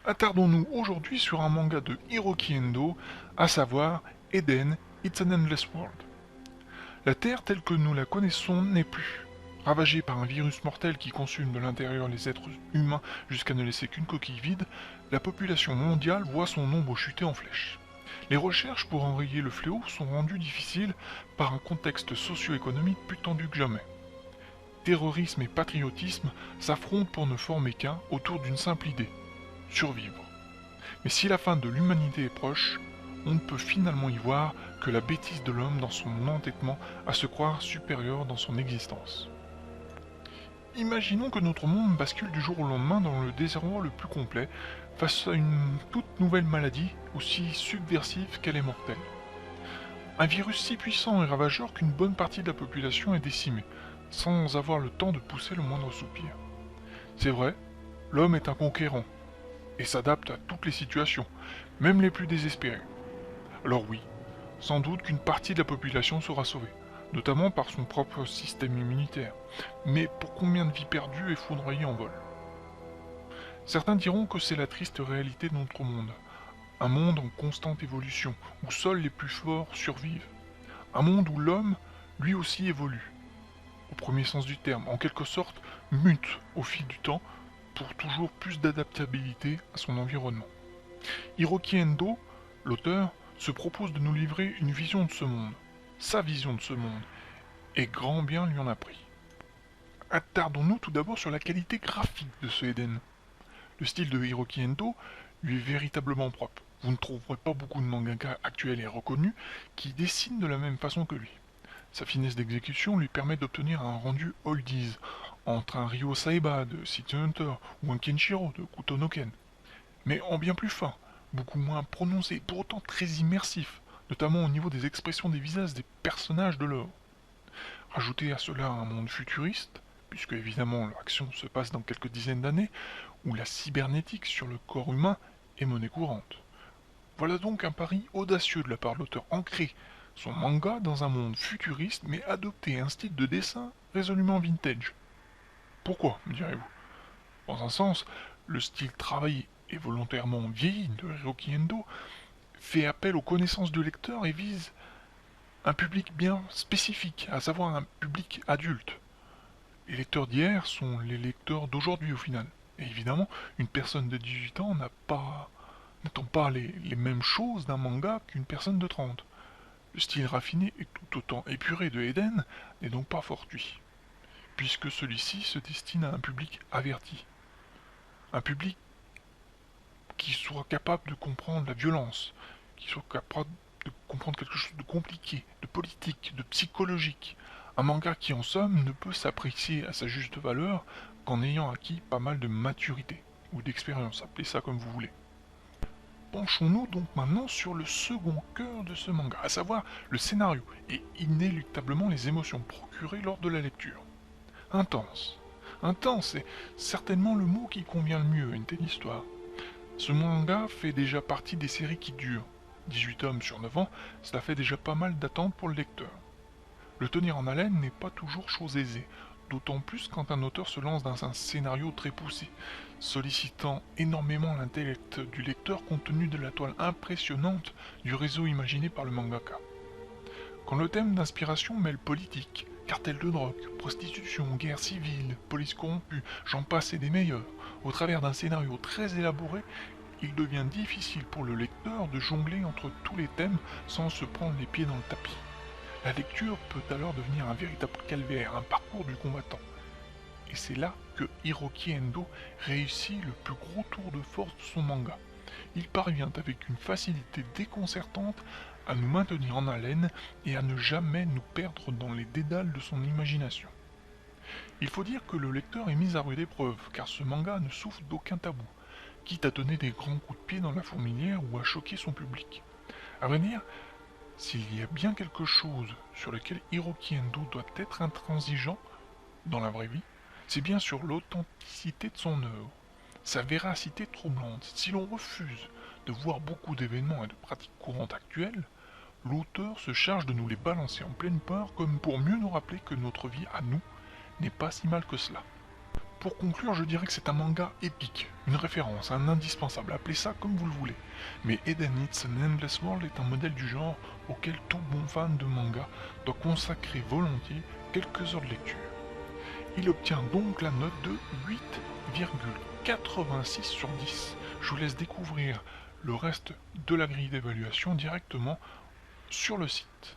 Attardons-nous aujourd'hui sur un manga de Hiroki Endo, à savoir Eden, It's an Endless World. La Terre telle que nous la connaissons n'est plus. Ravagée par un virus mortel qui consume de l'intérieur les êtres humains jusqu'à ne laisser qu'une coquille vide, la population mondiale voit son nombre chuter en flèche. Les recherches pour enrayer le fléau sont rendues difficiles par un contexte socio-économique plus tendu que jamais. Terrorisme et patriotisme s'affrontent pour ne former qu'un autour d'une simple idée: survivre. Mais si la fin de l'humanité est proche, on ne peut finalement y voir que la bêtise de l'homme dans son entêtement à se croire supérieur dans son existence. Imaginons que notre monde bascule du jour au lendemain dans le désarroi le plus complet, face à une toute nouvelle maladie, aussi subversive qu'elle est mortelle. Un virus si puissant et ravageur qu'une bonne partie de la population est décimée, sans avoir le temps de pousser le moindre soupir. C'est vrai, l'homme est un conquérant, et s'adapte à toutes les situations, même les plus désespérées. Alors oui, sans doute qu'une partie de la population sera sauvée, notamment par son propre système immunitaire. Mais pour combien de vies perdues et foudroyées en vol? Certains diront que c'est la triste réalité de notre monde. Un monde en constante évolution, où seuls les plus forts survivent. Un monde où l'homme, lui aussi, évolue. Au premier sens du terme, en quelque sorte, mute au fil du temps pour toujours plus d'adaptabilité à son environnement. Hiroki Endo, l'auteur, se propose de nous livrer une vision de ce monde, sa vision de ce monde, et grand bien lui en a pris. Attardons-nous tout d'abord sur la qualité graphique de ce Eden. Le style de Hiroki Endo lui est véritablement propre. Vous ne trouverez pas beaucoup de mangaka actuels et reconnus qui dessinent de la même façon que lui. Sa finesse d'exécution lui permet d'obtenir un rendu oldies, entre un Ryo Saeba de City Hunter ou un Kenshiro de Kutonoken, mais en bien plus fin, beaucoup moins prononcé, pour autant très immersif, notamment au niveau des expressions des visages des personnages de l'œuvre. Rajoutez à cela un monde futuriste, puisque évidemment l'action se passe dans quelques dizaines d'années, où la cybernétique sur le corps humain est monnaie courante. Voilà donc un pari audacieux de la part de l'auteur, ancré son manga dans un monde futuriste mais adopter un style de dessin résolument vintage. Pourquoi, me direz-vous? Dans un sens, le style travaillé et volontairement vieilli de Hiroki Endo fait appel aux connaissances du lecteur et vise un public bien spécifique, à savoir un public adulte. Les lecteurs d'hier sont les lecteurs d'aujourd'hui au final. Et évidemment, une personne de 18 ans n'attend pas les mêmes choses d'un manga qu'une personne de 30. Le style raffiné et tout autant épuré de Eden n'est donc pas fortuit, puisque celui-ci se destine à un public averti. Un public qui soit capable de comprendre la violence, qui soit capable de comprendre quelque chose de compliqué, de politique, de psychologique. Un manga qui en somme ne peut s'apprécier à sa juste valeur qu'en ayant acquis pas mal de maturité, ou d'expérience, appelez ça comme vous voulez. Penchons-nous donc maintenant sur le second cœur de ce manga, à savoir le scénario, et inéluctablement les émotions procurées lors de la lecture. Intense. Intense est certainement le mot qui convient le mieux à une telle histoire. Ce manga fait déjà partie des séries qui durent. 18 tomes sur 9 ans, cela fait déjà pas mal d'attente pour le lecteur. Le tenir en haleine n'est pas toujours chose aisée, d'autant plus quand un auteur se lance dans un scénario très poussé, sollicitant énormément l'intellect du lecteur compte tenu de la toile impressionnante du réseau imaginé par le mangaka. Quand le thème d'inspiration mêle politique, cartel de drogue, prostitution, guerre civile, police corrompue, j'en passe et des meilleurs, au travers d'un scénario très élaboré, il devient difficile pour le lecteur de jongler entre tous les thèmes sans se prendre les pieds dans le tapis. La lecture peut alors devenir un véritable calvaire, un parcours du combattant. Et c'est là que Hiroki Endo réussit le plus gros tour de force de son manga. Il parvient avec une facilité déconcertante à nous maintenir en haleine et à ne jamais nous perdre dans les dédales de son imagination. Il faut dire que le lecteur est mis à rude épreuve, car ce manga ne souffre d'aucun tabou, quitte à donner des grands coups de pied dans la fourmilière ou à choquer son public. À vrai dire, s'il y a bien quelque chose sur lequel Hiroki Endo doit être intransigeant dans la vraie vie, c'est bien sur l'authenticité de son œuvre, sa véracité troublante. Si l'on refuse de voir beaucoup d'événements et de pratiques courantes actuelles, l'auteur se charge de nous les balancer en pleine part comme pour mieux nous rappeler que notre vie à nous n'est pas si mal que cela. Pour conclure, je dirais que c'est un manga épique, une référence, un indispensable, appelez ça comme vous le voulez. Mais Eden It's an Endless World est un modèle du genre auquel tout bon fan de manga doit consacrer volontiers quelques heures de lecture. Il obtient donc la note de 8,86 sur 10. Je vous laisse découvrir le reste de la grille d'évaluation directement sur le site.